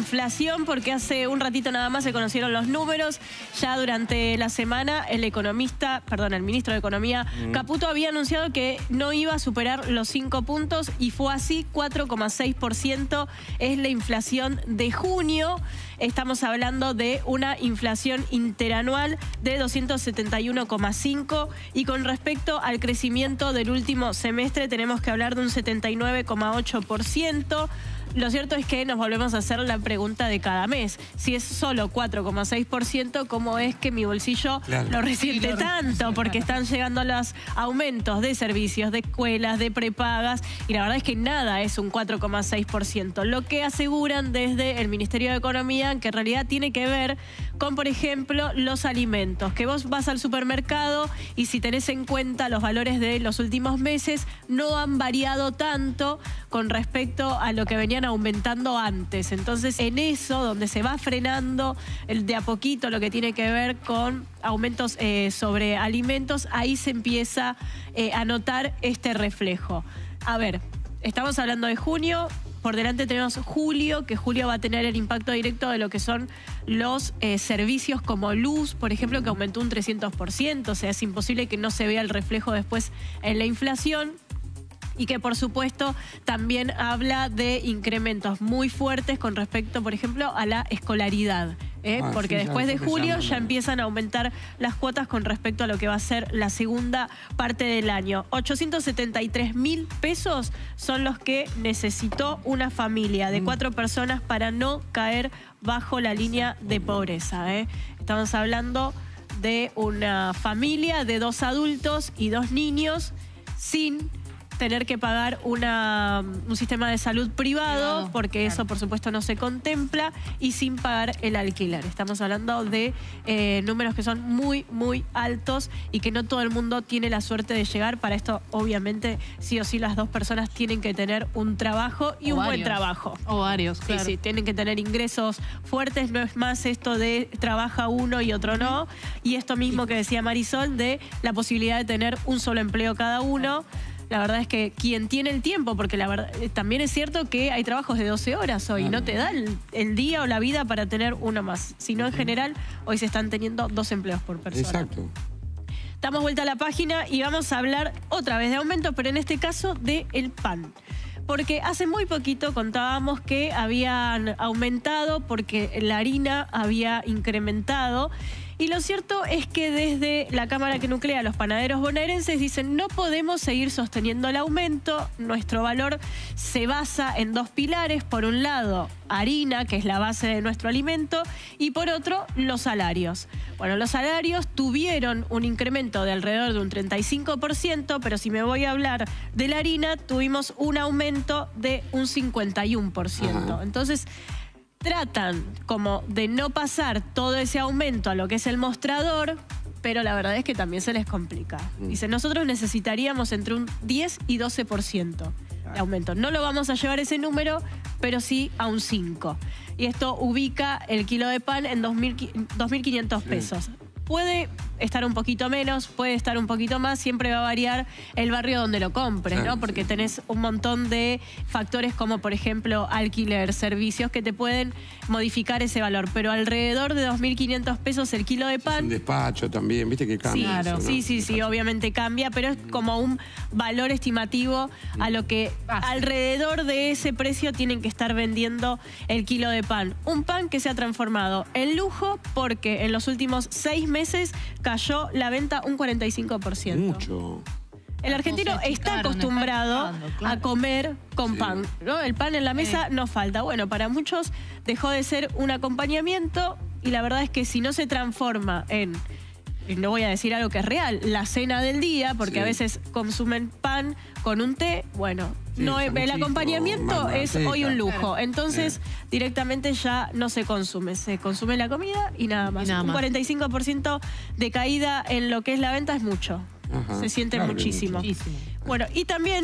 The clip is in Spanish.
inflación porque hace un ratito nada más se conocieron los números. Ya durante la semana el ministro de Economía, Caputo, había anunciado que no iba a superar los 5 puntos y fue así. 4,6% es la inflación de junio. Estamos hablando de una inflación interanual de 271,5 y con respecto al crecimiento del último semestre tenemos que hablar de un 79,8%. Lo cierto es que nos volvemos a hacer la pregunta de cada mes. Si es solo 4,6%, ¿cómo es que mi bolsillo lo resiente tanto? Porque están llegando los aumentos de servicios, de escuelas, de prepagas, y la verdad es que nada es un 4,6%. Lo que aseguran desde el Ministerio de Economía, que en realidad tiene que ver con, por ejemplo, los alimentos. Que vos vas al supermercado y si tenés en cuenta los valores de los últimos meses, no han variado tanto con respecto a lo que venían aumentando antes. Entonces, en eso, donde se va frenando de a poquito lo que tiene que ver con aumentos sobre alimentos, ahí se empieza a notar este reflejo. A ver, estamos hablando de junio. Por delante tenemos julio, que julio va a tener el impacto directo de lo que son los servicios como luz, por ejemplo, que aumentó un 300%. O sea, es imposible que no se vea el reflejo después en la inflación. Y que, por supuesto, también habla de incrementos muy fuertes con respecto, por ejemplo, a la escolaridad. Porque sí, después de julio ya empiezan a aumentar las cuotas con respecto a lo que va a ser la segunda parte del año. 873.000 pesos son los que necesitó una familia de 4 personas para no caer bajo la línea de pobreza. Estamos hablando de una familia de 2 adultos y 2 niños sin tener que pagar un sistema de salud privado, porque eso por supuesto no se contempla, y sin pagar el alquiler. Estamos hablando de números que son muy, muy altos y que no todo el mundo tiene la suerte de llegar. Para esto, obviamente, sí o sí las 2 personas tienen que tener un trabajo y un buen trabajo. O varios, claro. Sí, tienen que tener ingresos fuertes, no es más esto de trabaja uno y otro no. Y esto mismo que decía Marisol, de la posibilidad de tener un solo empleo cada uno. La verdad es que quien tiene el tiempo, porque la verdad también es cierto que hay trabajos de 12 horas hoy, no te da el día o la vida para tener uno más, sino en general hoy se están teniendo 2 empleos por persona. Exacto. Damos vuelta a la página y vamos a hablar otra vez de aumento, pero en este caso del pan. Porque hace muy poquito contábamos que habían aumentado porque la harina había incrementado. Y lo cierto es que desde la Cámara que nuclea a los panaderos bonaerenses dicen: no podemos seguir sosteniendo el aumento, nuestro valor se basa en 2 pilares. Por un lado, harina, que es la base de nuestro alimento, y por otro, los salarios. Bueno, los salarios tuvieron un incremento de alrededor de un 35%, pero si me voy a hablar de la harina, tuvimos un aumento de un 51%. Entonces, tratan como de no pasar todo ese aumento a lo que es el mostrador, pero la verdad es que también se les complica. Dicen, nosotros necesitaríamos entre un 10 y 12% de aumento. No lo vamos a llevar ese número, pero sí a un 5%. Y esto ubica el kilo de pan en 2.500 pesos. Puede estar un poquito menos, puede estar un poquito más, siempre va a variar el barrio donde lo compres, ¿no? Porque tenés un montón de factores como, por ejemplo, alquiler, servicios que te pueden modificar ese valor. Pero alrededor de 2.500 pesos el kilo de pan. Es un despacho también, viste que cambia. Sí, claro. Sí, obviamente cambia, pero es como un valor estimativo a lo que alrededor de ese precio tienen que estar vendiendo el kilo de pan. Un pan que se ha transformado en lujo porque en los últimos 6 meses cayó la venta un 45%. Mucho. El argentino está acostumbrado a comer con pan, ¿no? El pan en la mesa no falta. Bueno, para muchos dejó de ser un acompañamiento y la verdad es que si no se transforma en, no voy a decir algo que es real, la cena del día, porque a veces consumen pan con un té, bueno, no, el acompañamiento es hoy un lujo. Entonces, directamente ya no se consume la comida y nada más. Un 45% de caída en lo que es la venta es mucho. Se siente muchísimo. Bueno, y también